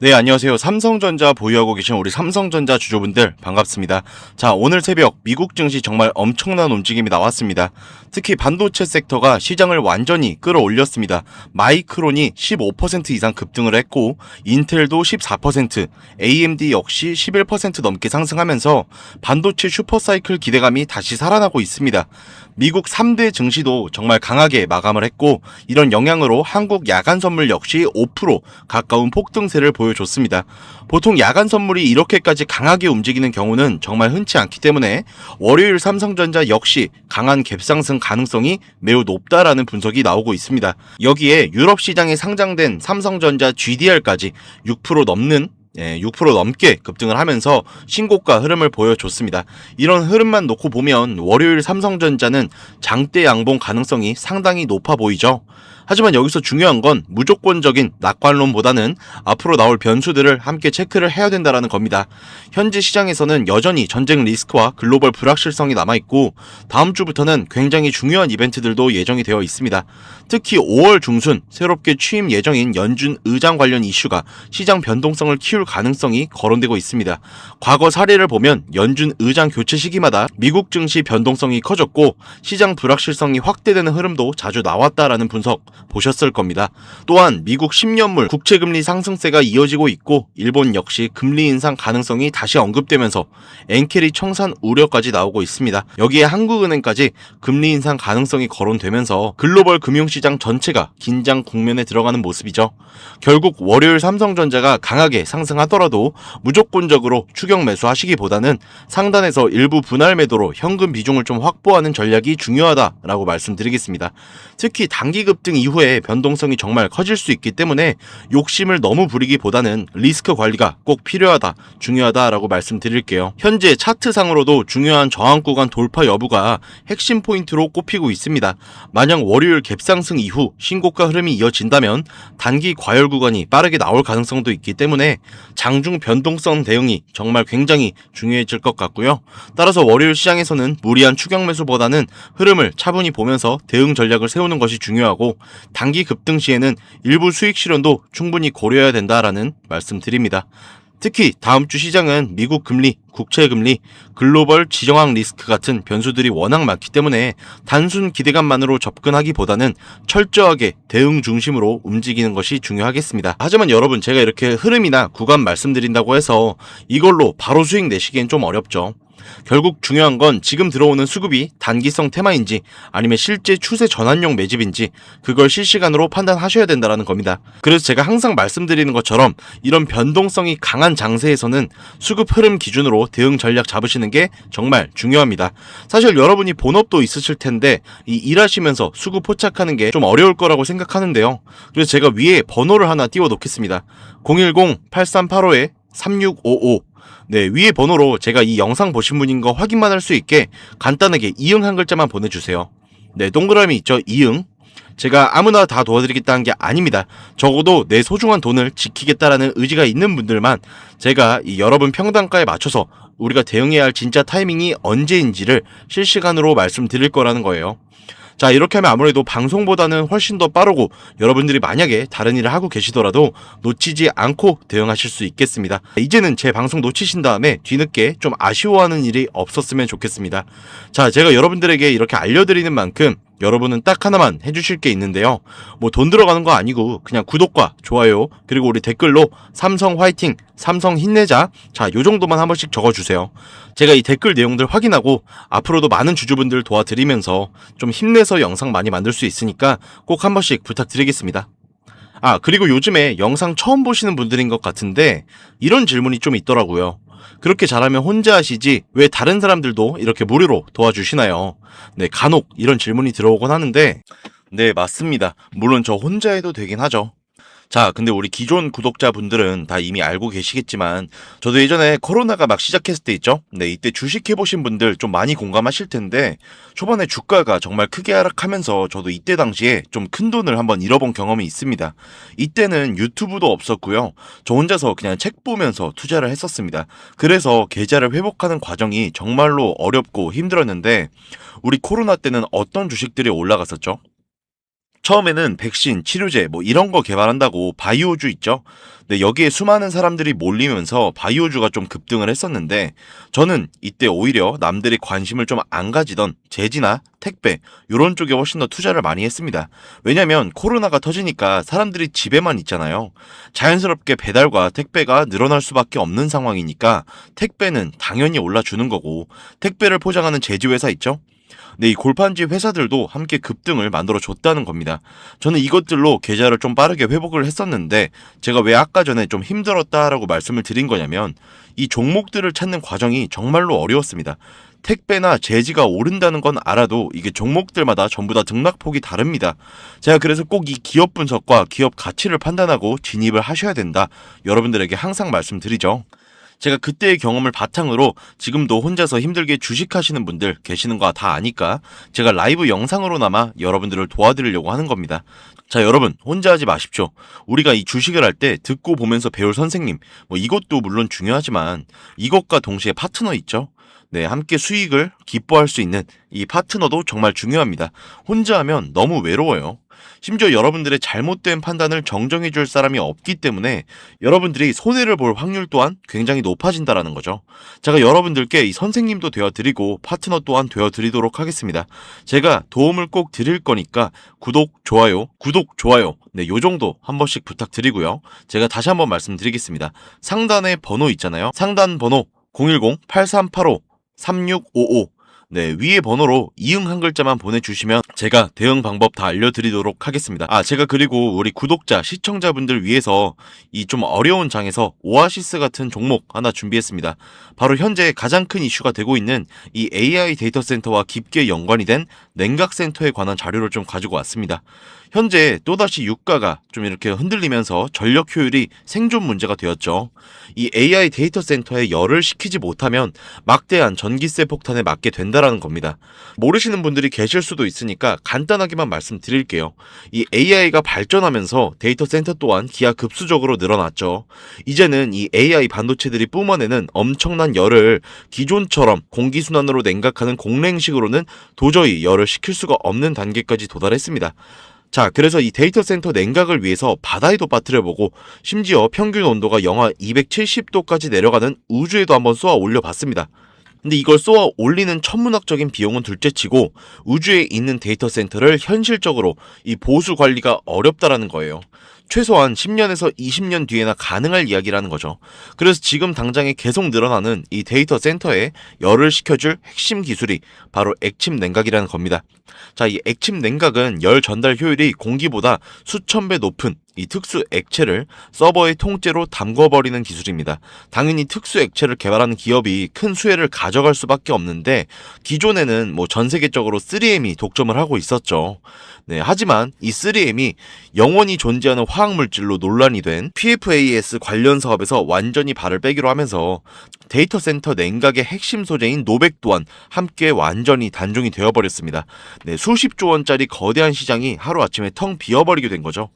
네, 안녕하세요. 삼성전자 보유하고 계신 우리 삼성전자 주주분들 반갑습니다. 자, 오늘 새벽 미국 증시 정말 엄청난 움직임이 나왔습니다. 특히 반도체 섹터가 시장을 완전히 끌어올렸습니다. 마이크론이 15% 이상 급등을 했고 인텔도 14%, AMD 역시 11% 넘게 상승하면서 반도체 슈퍼사이클 기대감이 다시 살아나고 있습니다. 미국 3대 증시도 정말 강하게 마감을 했고 이런 영향으로 한국 야간 선물 역시 5% 가까운 폭등세를 보여줬습니다. 보통 야간 선물이 이렇게까지 강하게 움직이는 경우는 정말 흔치 않기 때문에 월요일 삼성전자 역시 강한 갭상승 가능성이 매우 높다라는 분석이 나오고 있습니다. 여기에 유럽 시장에 상장된 삼성전자 GDR까지 6% 넘는 6% 넘게 급등을 하면서 신고가 흐름을 보여줬습니다. 이런 흐름만 놓고 보면 월요일 삼성전자는 장대 양봉 가능성이 상당히 높아 보이죠. 하지만 여기서 중요한 건 무조건적인 낙관론보다는 앞으로 나올 변수들을 함께 체크를 해야 된다는 겁니다. 현재 시장에서는 여전히 전쟁 리스크와 글로벌 불확실성이 남아있고 다음 주부터는 굉장히 중요한 이벤트들도 예정이 되어 있습니다. 특히 5월 중순 새롭게 취임 예정인 연준 의장 관련 이슈가 시장 변동성을 키울 가능성이 거론되고 있습니다. 과거 사례를 보면 연준 의장 교체 시기마다 미국 증시 변동성이 커졌고 시장 불확실성이 확대되는 흐름도 자주 나왔다라는 분석 보셨을 겁니다. 또한 미국 10년물 국채금리 상승세가 이어지고 있고 일본 역시 금리 인상 가능성이 다시 언급되면서 엔캐리 청산 우려까지 나오고 있습니다. 여기에 한국은행까지 금리 인상 가능성이 거론되면서 글로벌 금융시장 전체가 긴장 국면에 들어가는 모습이죠. 결국 월요일 삼성전자가 강하게 상승하더라도 무조건적으로 추격 매수하시기보다는 상단에서 일부 분할 매도로 현금 비중을 좀 확보하는 전략이 중요하다라고 말씀드리겠습니다. 특히 단기 급등 이후에 변동성이 정말 커질 수 있기 때문에 욕심을 너무 부리기보다는 리스크 관리가 꼭 필요하다, 중요하다라고 말씀드릴게요. 현재 차트상으로도 중요한 저항 구간 돌파 여부가 핵심 포인트로 꼽히고 있습니다. 만약 월요일 갭상승 이후 신고가 흐름이 이어진다면 단기 과열 구간이 빠르게 나올 가능성도 있기 때문에 장중 변동성 대응이 정말 굉장히 중요해질 것 같고요. 따라서 월요일 시장에서는 무리한 추격 매수보다는 흐름을 차분히 보면서 대응 전략을 세우는 것이 중요하고 단기 급등 시에는 일부 수익 실현도 충분히 고려해야 된다라는 말씀드립니다. 특히 다음 주 시장은 미국 금리, 국채 금리, 글로벌 지정학 리스크 같은 변수들이 워낙 많기 때문에 단순 기대감만으로 접근하기보다는 철저하게 대응 중심으로 움직이는 것이 중요하겠습니다. 하지만 여러분, 제가 이렇게 흐름이나 구간 말씀드린다고 해서 이걸로 바로 수익 내시기엔 좀 어렵죠. 결국 중요한 건 지금 들어오는 수급이 단기성 테마인지 아니면 실제 추세 전환용 매집인지 그걸 실시간으로 판단하셔야 된다는 겁니다. 그래서 제가 항상 말씀드리는 것처럼 이런 변동성이 강한 장세에서는 수급 흐름 기준으로 대응 전략 잡으시는 게 정말 중요합니다. 사실 여러분이 본업도 있으실 텐데 이 일하시면서 수급 포착하는 게 좀 어려울 거라고 생각하는데요. 그래서 제가 위에 번호를 하나 띄워 놓겠습니다. 010-8385-3655. 네, 위에 번호로 제가 이 영상 보신 분인 거 확인만 할 수 있게 간단하게 이응 한 글자만 보내주세요. 네, 동그라미 있죠? 이응. 제가 아무나 다 도와드리겠다는 게 아닙니다. 적어도 내 소중한 돈을 지키겠다라는 의지가 있는 분들만 제가 이 여러분 평단가에 맞춰서 우리가 대응해야 할 진짜 타이밍이 언제인지를 실시간으로 말씀드릴 거라는 거예요. 자, 이렇게 하면 아무래도 방송보다는 훨씬 더 빠르고 여러분들이 만약에 다른 일을 하고 계시더라도 놓치지 않고 대응하실 수 있겠습니다. 이제는 제 방송 놓치신 다음에 뒤늦게 좀 아쉬워하는 일이 없었으면 좋겠습니다. 자, 제가 여러분들에게 이렇게 알려드리는 만큼 여러분은 딱 하나만 해주실 게 있는데요. 뭐 돈 들어가는 거 아니고 그냥 구독과 좋아요 그리고 우리 댓글로 삼성 화이팅, 삼성 힘내자, 자, 요 정도만 한 번씩 적어주세요. 제가 이 댓글 내용들 확인하고 앞으로도 많은 주주분들 도와드리면서 좀 힘내서 영상 많이 만들 수 있으니까 꼭 한 번씩 부탁드리겠습니다. 아, 그리고 요즘에 영상 처음 보시는 분들인 것 같은데 이런 질문이 좀 있더라고요. 그렇게 잘하면 혼자 하시지 왜 다른 사람들도 이렇게 무료로 도와주시나요? 네, 간혹 이런 질문이 들어오곤 하는데 네, 맞습니다. 물론 저 혼자 해도 되긴 하죠. 자, 근데 우리 기존 구독자분들은 다 이미 알고 계시겠지만 저도 예전에 코로나가 막 시작했을 때 있죠? 네, 이때 주식해보신 분들 좀 많이 공감하실 텐데 초반에 주가가 정말 크게 하락하면서 저도 이때 당시에 좀 큰 돈을 한번 잃어본 경험이 있습니다. 이때는 유튜브도 없었고요. 저 혼자서 그냥 책 보면서 투자를 했었습니다. 그래서 계좌를 회복하는 과정이 정말로 어렵고 힘들었는데 우리 코로나 때는 어떤 주식들이 올라갔었죠? 처음에는 백신, 치료제 뭐 이런 거 개발한다고 바이오주 있죠? 네, 여기에 수많은 사람들이 몰리면서 바이오주가 좀 급등을 했었는데 저는 이때 오히려 남들이 관심을 좀 안 가지던 제지나 택배 이런 쪽에 훨씬 더 투자를 많이 했습니다. 왜냐면 코로나가 터지니까 사람들이 집에만 있잖아요. 자연스럽게 배달과 택배가 늘어날 수밖에 없는 상황이니까 택배는 당연히 올라주는 거고 택배를 포장하는 제지회사 있죠? 네, 이 골판지 회사들도 함께 급등을 만들어 줬다는 겁니다. 저는 이것들로 계좌를 좀 빠르게 회복을 했었는데 제가 왜 아까 전에 좀 힘들었다라고 말씀을 드린 거냐면 이 종목들을 찾는 과정이 정말로 어려웠습니다. 택배나 제지가 오른다는 건 알아도 이게 종목들마다 전부 다 등락폭이 다릅니다. 제가 그래서 꼭 이 기업 분석과 기업 가치를 판단하고 진입을 하셔야 된다. 여러분들에게 항상 말씀드리죠. 제가 그때의 경험을 바탕으로 지금도 혼자서 힘들게 주식하시는 분들 계시는 거 다 아니까 제가 라이브 영상으로나마 여러분들을 도와드리려고 하는 겁니다. 자, 여러분 혼자 하지 마십시오. 우리가 이 주식을 할 때 듣고 보면서 배울 선생님 뭐 이것도 물론 중요하지만 이것과 동시에 파트너 있죠? 네, 함께 수익을 기뻐할 수 있는 이 파트너도 정말 중요합니다. 혼자 하면 너무 외로워요. 심지어 여러분들의 잘못된 판단을 정정해 줄 사람이 없기 때문에 여러분들이 손해를 볼 확률 또한 굉장히 높아진다라는 거죠. 제가 여러분들께 이 선생님도 되어드리고 파트너 또한 되어드리도록 하겠습니다. 제가 도움을 꼭 드릴 거니까 구독, 좋아요, 네, 요 정도 한 번씩 부탁드리고요. 제가 다시 한번 말씀드리겠습니다. 상단에 번호 있잖아요. 상단 번호 010-8385-3655 네, 위의 번호로 이응 한 글자만 보내주시면 제가 대응 방법 다 알려드리도록 하겠습니다. 제가 그리고 우리 구독자, 시청자분들 위해서 이 좀 어려운 장에서 오아시스 같은 종목 하나 준비했습니다. 바로 현재 가장 큰 이슈가 되고 있는 이 AI 데이터 센터와 깊게 연관이 된 냉각센터에 관한 자료를 좀 가지고 왔습니다. 현재 또다시 유가가 좀 이렇게 흔들리면서 전력 효율이 생존 문제가 되었죠. 이 AI 데이터 센터에 열을 식히지 못하면 막대한 전기세 폭탄에 맞게 된다라는 겁니다. 모르시는 분들이 계실 수도 있으니까 간단하게만 말씀드릴게요. 이 AI가 발전하면서 데이터 센터 또한 기하급수적으로 늘어났죠. 이제는 이 AI 반도체들이 뿜어내는 엄청난 열을 기존처럼 공기순환으로 냉각하는 공랭식으로는 도저히 열을 식힐 수가 없는 단계까지 도달했습니다. 자, 그래서 이 데이터 센터 냉각을 위해서 바다에도 빠뜨려보고 심지어 평균 온도가 영하 270도까지 내려가는 우주에도 한번 쏘아 올려봤습니다. 근데 이걸 쏘아 올리는 천문학적인 비용은 둘째치고 우주에 있는 데이터 센터를 현실적으로 이 보수 관리가 어렵다라는 거예요. 최소한 10년에서 20년 뒤에나 가능할 이야기라는 거죠. 그래서 지금 당장에 계속 늘어나는 이 데이터 센터에 열을 식혀줄 핵심 기술이 바로 액침 냉각이라는 겁니다. 자, 이 액침 냉각은 열 전달 효율이 공기보다 수천 배 높은 이 특수 액체를 서버의 통째로 담궈버리는 기술입니다. 당연히 특수 액체를 개발하는 기업이 큰 수혜를 가져갈 수밖에 없는데 기존에는 뭐 전 세계적으로 3M이 독점을 하고 있었죠. 네, 하지만 이 3M이 영원히 존재하는 화학물질로 논란이 된 PFAS 관련 사업에서 완전히 발을 빼기로 하면서 데이터 센터 냉각의 핵심 소재인 노백 또한 함께 완전히 단종이 되어버렸습니다. 네, 수십조 원짜리 거대한 시장이 하루아침에 텅 비어버리게 된 거죠.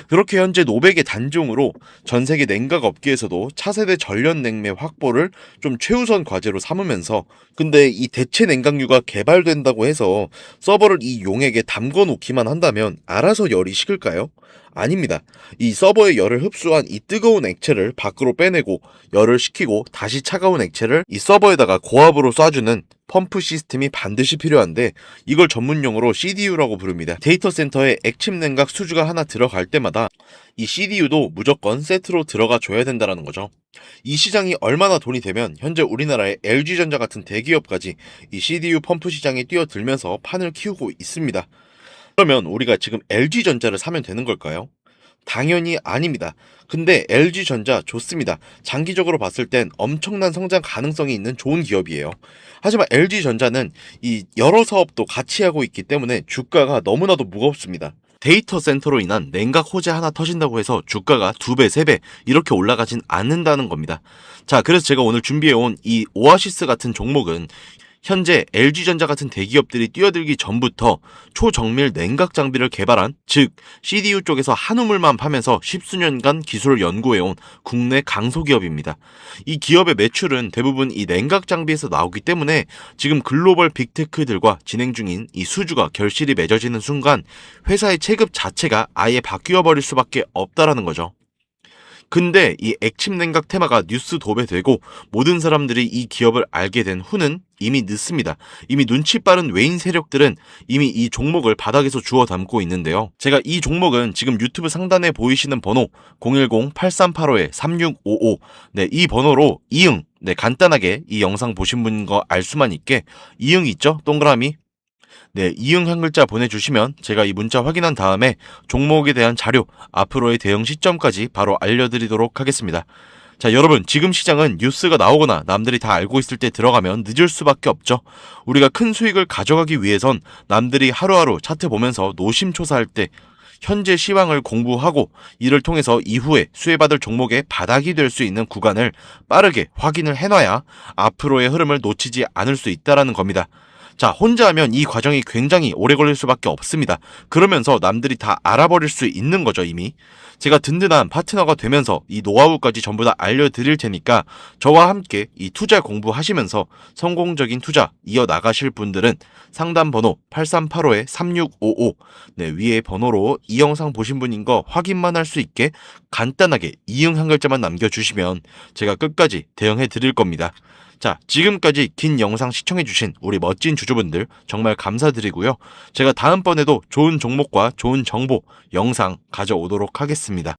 그렇게 현재 노백의 단종으로 전 세계 냉각 업계에서도 차세대 전력 냉매 확보를 좀 최우선 과제로 삼으면서 근데 이 대체 냉각유가 개발된다고 해서 서버를 이 용액에 담궈 놓기만 한다면 알아서 열이 식을까요? 아닙니다. 이 서버의 열을 흡수한 이 뜨거운 액체를 밖으로 빼내고 열을 식히고 다시 차가운 액체를 이 서버에다가 고압으로 쏴주는 펌프 시스템이 반드시 필요한데 이걸 전문용어로 CDU라고 부릅니다. 데이터 센터에 액침 냉각 수주가 하나 들어갈 때마다 이 CDU도 무조건 세트로 들어가 줘야 된다는 거죠. 이 시장이 얼마나 돈이 되면 현재 우리나라의 LG전자 같은 대기업까지 이 CDU 펌프 시장에 뛰어들면서 판을 키우고 있습니다. 그러면 우리가 지금 LG전자를 사면 되는 걸까요? 당연히 아닙니다. 근데 LG전자 좋습니다. 장기적으로 봤을 땐 엄청난 성장 가능성이 있는 좋은 기업이에요. 하지만 LG전자는 이 여러 사업도 같이 하고 있기 때문에 주가가 너무나도 무겁습니다. 데이터 센터로 인한 냉각 호재 하나 터진다고 해서 주가가 2배, 3배 이렇게 올라가진 않는다는 겁니다. 자, 그래서 제가 오늘 준비해온 이 오아시스 같은 종목은 현재 LG전자 같은 대기업들이 뛰어들기 전부터 초정밀 냉각 장비를 개발한, 즉 CDU 쪽에서 한우물만 파면서 십수년간 기술을 연구해온 국내 강소기업입니다. 이 기업의 매출은 대부분 이 냉각 장비에서 나오기 때문에 지금 글로벌 빅테크들과 진행 중인 이 수주가 결실이 맺어지는 순간 회사의 체급 자체가 아예 바뀌어 버릴 수밖에 없다라는 거죠. 근데 이 액침 냉각 테마가 뉴스 도배되고 모든 사람들이 이 기업을 알게 된 후는 이미 늦습니다. 이미 눈치 빠른 외인 세력들은 이미 이 종목을 바닥에서 주워 담고 있는데요. 제가 이 종목은 지금 유튜브 상단에 보이시는 번호 010-8385-3655, 네, 이 번호로 이응, 네, 간단하게 이 영상 보신 분인 거 알 수만 있게 이응 있죠? 동그라미. 네, 이응 한 글자 보내주시면 제가 이 문자 확인한 다음에 종목에 대한 자료, 앞으로의 대응 시점까지 바로 알려드리도록 하겠습니다. 자, 여러분, 지금 시장은 뉴스가 나오거나 남들이 다 알고 있을 때 들어가면 늦을 수밖에 없죠. 우리가 큰 수익을 가져가기 위해선 남들이 하루하루 차트 보면서 노심초사할 때 현재 시황을 공부하고 이를 통해서 이후에 수혜받을 종목의 바닥이 될 수 있는 구간을 빠르게 확인을 해놔야 앞으로의 흐름을 놓치지 않을 수 있다는 겁니다. 자, 혼자 하면 이 과정이 굉장히 오래 걸릴 수밖에 없습니다. 그러면서 남들이 다 알아버릴 수 있는 거죠, 이미. 제가 든든한 파트너가 되면서 이 노하우까지 전부 다 알려드릴 테니까 저와 함께 이 투자 공부하시면서 성공적인 투자 이어나가실 분들은 상담 번호 8385-3655, 네, 위에 번호로 이 영상 보신 분인 거 확인만 할 수 있게 간단하게 이응 한 글자만 남겨주시면 제가 끝까지 대응해 드릴 겁니다. 자, 지금까지 긴 영상 시청해주신 우리 멋진 주주분들 정말 감사드리고요. 제가 다음번에도 좋은 종목과 좋은 정보 영상 가져오도록 하겠습니다.